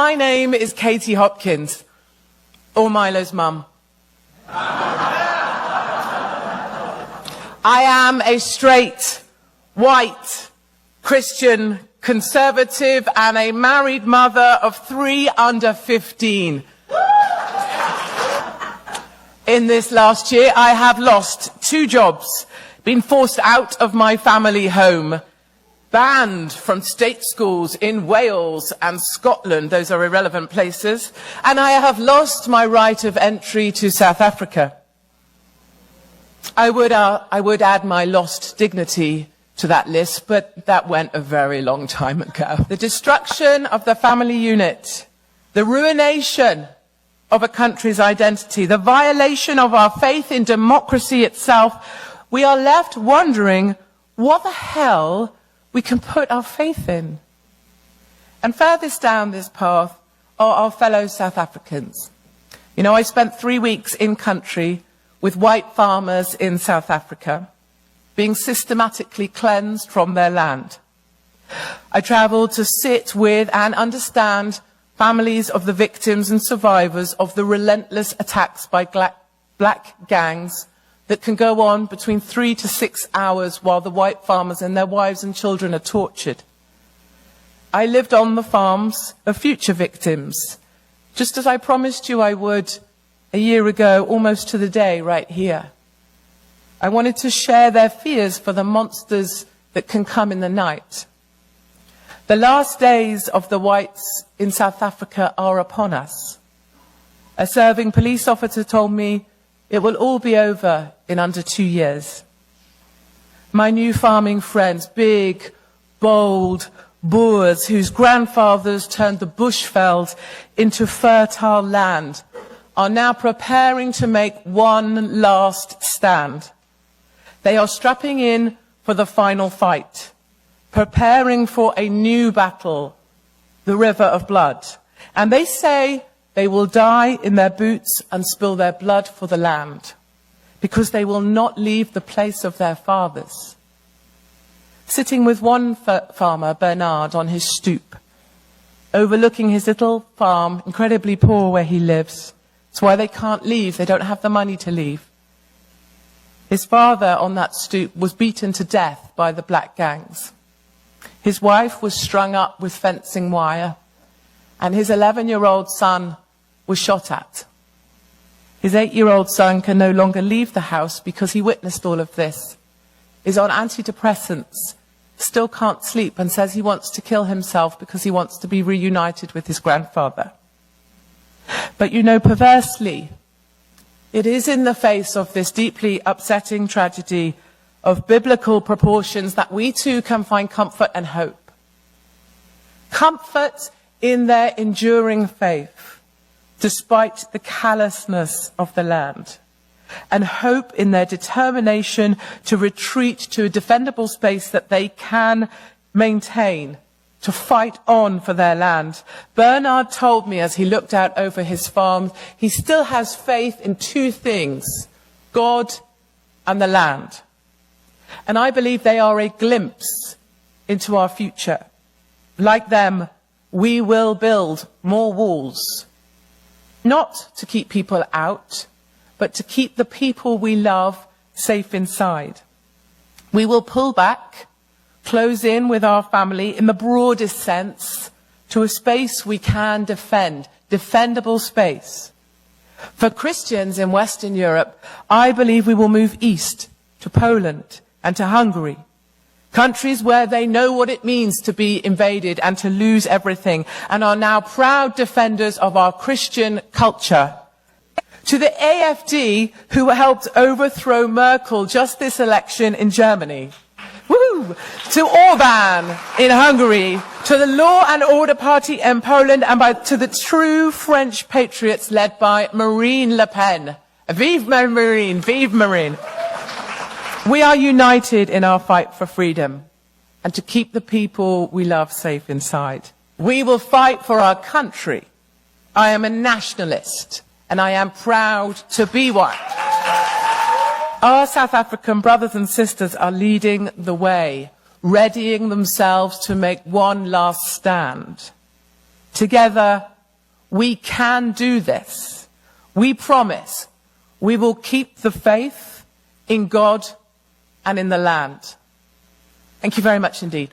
My name is Katie Hopkins, or Milo's mum. I am a straight, white, Christian, conservative, and a married mother of 3 under 15. In this last year, I have lost 2 jobs, been forced out of my family home, banned from state schools in Wales and Scotland, those are irrelevant places, and I have lost my right of entry to South Africa. I would add my lost dignity to that list, but that went a very long time ago. The destruction of the family unit, the ruination of a country's identity, the violation of our faith in democracy itself, we are left wondering what the hell we can put our faith in. And furthest down this path are our fellow South Africans. You know, I spent 3 weeks in country with white farmers in South Africa, being systematically cleansed from their land. I travelled to sit with and understand families of the victims and survivors of the relentless attacks by black gangs that can go on between 3 to 6 hours while the white farmers and their wives and children are tortured. I lived on the farms of future victims, just as I promised you I would a year ago, almost to the day, right here. I wanted to share their fears for the monsters that can come in the night. The last days of the whites in South Africa are upon us. A serving police officer told me it will all be over in under 2 years. My new farming friends, big, bold Boers whose grandfathers turned the bushveld into fertile land, are now preparing to make one last stand. They are strapping in for the final fight, preparing for a new battle, the river of blood. And they say they will die in their boots and spill their blood for the land, because they will not leave the place of their fathers. Sitting with one farmer, Bernard, on his stoop, overlooking his little farm, incredibly poor where he lives. It's why they can't leave. They don't have the money to leave. His father on that stoop was beaten to death by the black gangs. His wife was strung up with fencing wire, and his 11-year-old son was shot at. His 8-year-old son can no longer leave the house because he witnessed all of this, is on antidepressants, still can't sleep, and says he wants to kill himself because he wants to be reunited with his grandfather. But you know, perversely, it is in the face of this deeply upsetting tragedy of biblical proportions that we too can find comfort and hope. Comfort in their enduring faith, despite the callousness of the land, and hope in their determination to retreat to a defendable space that they can maintain, to fight on for their land. Bernard told me as he looked out over his farm, he still has faith in 2 things, God and the land. And I believe they are a glimpse into our future. Like them, we will build more walls, not to keep people out, but to keep the people we love safe inside. We will pull back, close in with our family in the broadest sense to a space we can defend, defendable space. For Christians in Western Europe, I believe we will move east to Poland and to Hungary, countries where they know what it means to be invaded and to lose everything, and are now proud defenders of our Christian culture. To the AfD, who helped overthrow Merkel just this election in Germany. Woo! To Orban in Hungary, to the Law and Order Party in Poland, and to the true French patriots led by Marine Le Pen. Vive Marine! Vive Marine! We are united in our fight for freedom and to keep the people we love safe inside. We will fight for our country. I am a nationalist, and I am proud to be one. Our South African brothers and sisters are leading the way, readying themselves to make one last stand. Together, we can do this. We promise we will keep the faith in God and in the land. Thank you very much indeed.